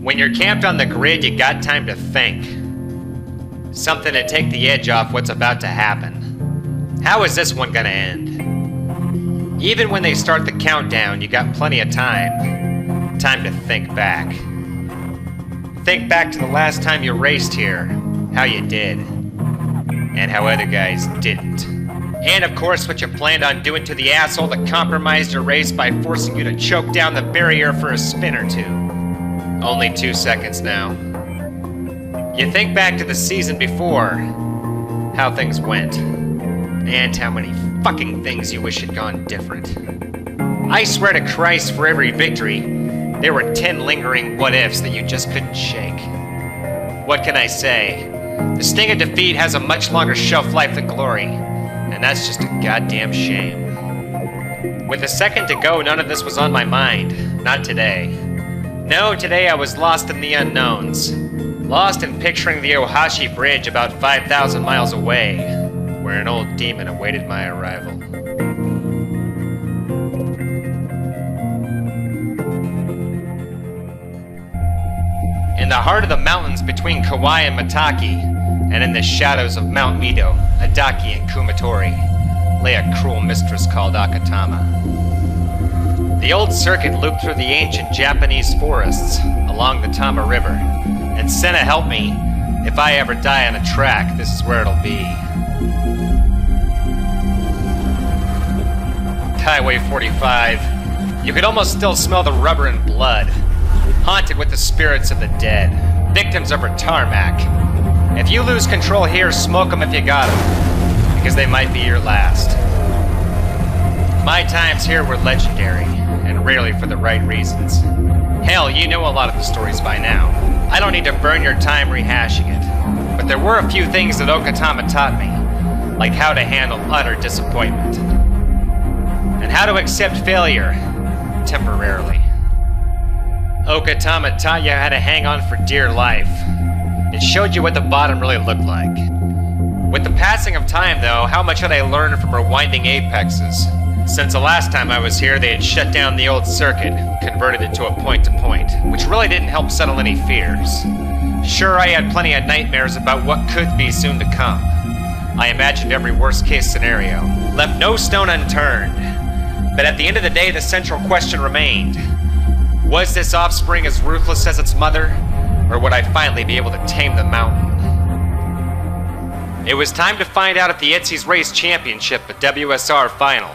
When you're camped on the grid, you got time to think. Something to take the edge off what's about to happen. How is this one gonna end? Even when they start the countdown, you got plenty of time. Time to think back. Think back to the last time you raced here, how you did, and how other guys didn't. And of course, what you planned on doing to the asshole that compromised your race by forcing you to choke down the barrier for a spin or two. Only 2 seconds now. You think back to the season before, how things went, and how many fucking things you wish had gone different. I swear to Christ, for every victory, there were 10 lingering what-ifs that you just couldn't shake. What can I say? The sting of defeat has a much longer shelf life than glory. And that's just a goddamn shame. With a second to go, none of this was on my mind. Not today. No, today I was lost in the unknowns. Lost in picturing the Ohashi Bridge about 5,000 miles away, where an old demon awaited my arrival. In the heart of the mountains between Kauai and Mataki, and in the shadows of Mount Mido, Adaki, and Kumatori, lay a cruel mistress called Okatama. The old circuit looped through the ancient Japanese forests along the Tama River, and Senna help me, if I ever die on a track, this is where it'll be. Highway 45. You could almost still smell the rubber and blood, haunted with the spirits of the dead, victims of her tarmac. If you lose control here, smoke them if you got them, because they might be your last. My times here were legendary, and rarely for the right reasons. Hell, you know a lot of the stories by now. I don't need to burn your time rehashing it. But there were a few things that Okatama taught me, like how to handle utter disappointment, and how to accept failure temporarily. Okatama taught you how to hang on for dear life. It showed you what the bottom really looked like. With the passing of time, though, how much had I learned from rewinding apexes? Since the last time I was here, they had shut down the old circuit, converted it to a point-to-point, which really didn't help settle any fears. Sure, I had plenty of nightmares about what could be soon to come. I imagined every worst-case scenario, left no stone unturned. But at the end of the day, the central question remained. Was this offspring as ruthless as its mother? Or would I finally be able to tame the mountain? It was time to find out at the Itzy's Race Championship, a WSR final.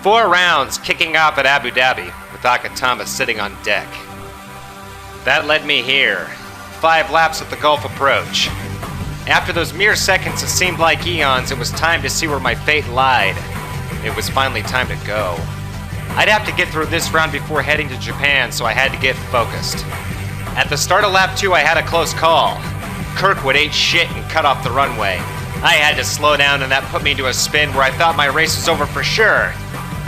4 rounds kicking off at Abu Dhabi, with Okatama sitting on deck. That led me here. 5 laps at the Gulf approach. After those mere seconds that seemed like eons, it was time to see where my fate lied. It was finally time to go. I'd have to get through this round before heading to Japan, so I had to get focused. At the start of lap 2, I had a close call. Kirkwood ate shit and cut off the runway. I had to slow down, and that put me into a spin where I thought my race was over for sure,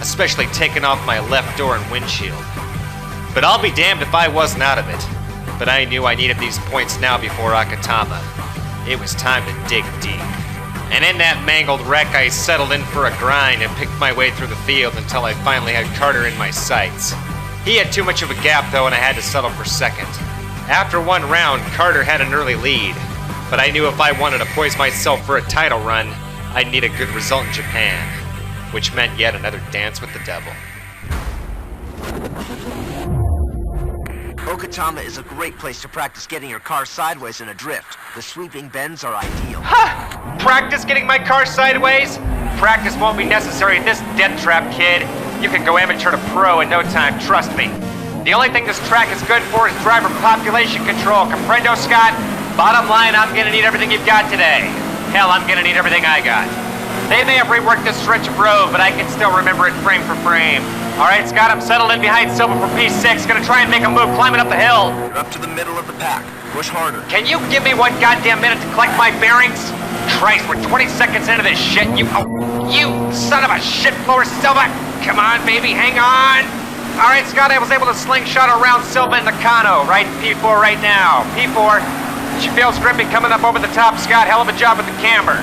especially taking off my left door and windshield. But I'll be damned if I wasn't out of it. But I knew I needed these points now before Okatama. It was time to dig deep. And in that mangled wreck, I settled in for a grind and picked my way through the field until I finally had Carter in my sights. He had too much of a gap, though, and I had to settle for second. After 1 round, Carter had an early lead, but I knew if I wanted to poise myself for a title run, I'd need a good result in Japan, which meant yet another dance with the devil. Okutama is a great place to practice getting your car sideways in a drift. The sweeping bends are ideal. Ha! Practice getting my car sideways? Practice won't be necessary at this death trap, kid. You can go amateur to pro in no time, trust me. The only thing this track is good for is driver population control. Comprendo, Scott? Bottom line, I'm gonna need everything you've got today. Hell, I'm gonna need everything I got. They may have reworked this stretch of road, but I can still remember it frame for frame. Alright, Scott, I'm settled in behind Silva for P6. Gonna try and make a move climbing up the hill. You're up to the middle of the pack. Push harder. Can you give me 1 goddamn minute to collect my bearings? Christ, we're 20 seconds into this shit. You son of a shit floor, Silva. Come on, baby, hang on. Alright, Scott, I was able to slingshot around Silva in the Kano, right? P4 right now. P4. She feels grippy coming up over the top, Scott. Hell of a job with the camber.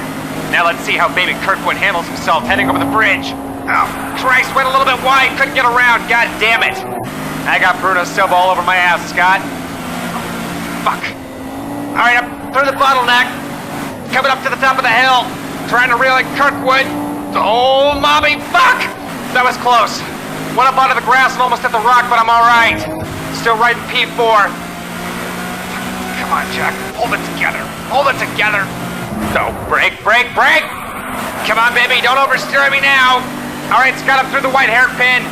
Now let's see how baby Kirkwood handles himself heading over the bridge. Oh, Christ, went a little bit wide, couldn't get around, god damn it. I got Bruno Silva all over my ass, Scott. fuck. Alright, I'm through the bottleneck. Coming up to the top of the hill. Trying to reel in Kirkwood. Oh, mommy, fuck! That was close. Went up onto the grass and almost hit the rock, but I'm alright. Still riding P4. Come on, Jack. Hold it together. Hold it together. No, brake. Come on, baby. Don't oversteer me now. Alright, Scott, I'm through the white hairpin.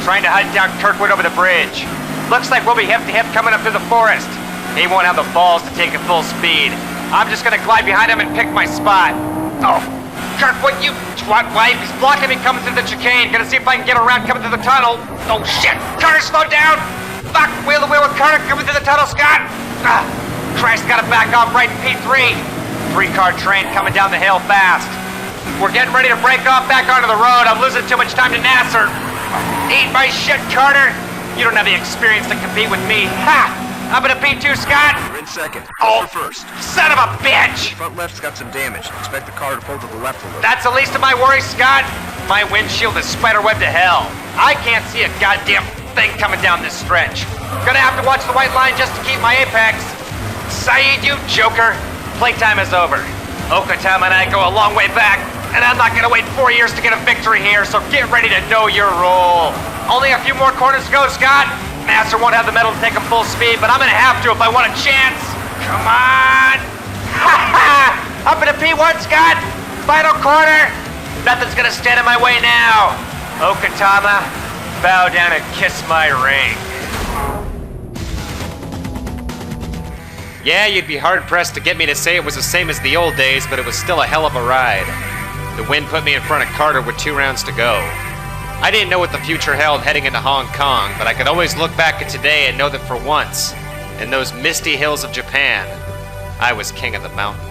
Trying to hunt down Kirkwood over the bridge. Looks like we'll be hip-to-hip coming up through the forest. He won't have the balls to take it full speed. I'm just gonna glide behind him and pick my spot. Oh, Kirkwood, you twat wife. He's blocking me coming through the chicane. Gonna see if I can get around coming through the tunnel. Oh, shit. Carter, slow down. Fuck, wheel to wheel with Carter coming through the tunnel, Scott. Christ, gotta back off right in P3. 3-car train coming down the hill fast. We're getting ready to break off back onto the road. I'm losing too much time to Nasser. Eat my shit, Carter. You don't have the experience to compete with me. Ha! Up in a P2, Scott. You're in second. Oh, first. Son of a bitch! Front left's got some damage. Expect the car to pull to the left a little. That's the least of my worries, Scott. My windshield is spiderweb to hell. I can't see a goddamn thing coming down this stretch. Gonna have to watch the white line just to keep my apex. Saeed, you joker. Playtime is over. Okatama and I go a long way back, and I'm not gonna wait 4 years to get a victory here, so get ready to know your role. Only a few more corners to go, Scott. Master won't have the metal to take him full speed, but I'm gonna have to if I want a chance. Come on! Ha ha! Up in a P1, Scott! Final corner! Nothing's gonna stand in my way now. Okutama, bow down and kiss my ring. Yeah, you'd be hard-pressed to get me to say it was the same as the old days, but it was still a hell of a ride. The wind put me in front of Carter with 2 rounds to go. I didn't know what the future held heading into Hong Kong, but I could always look back at today and know that for once, in those misty hills of Japan, I was king of the mountain.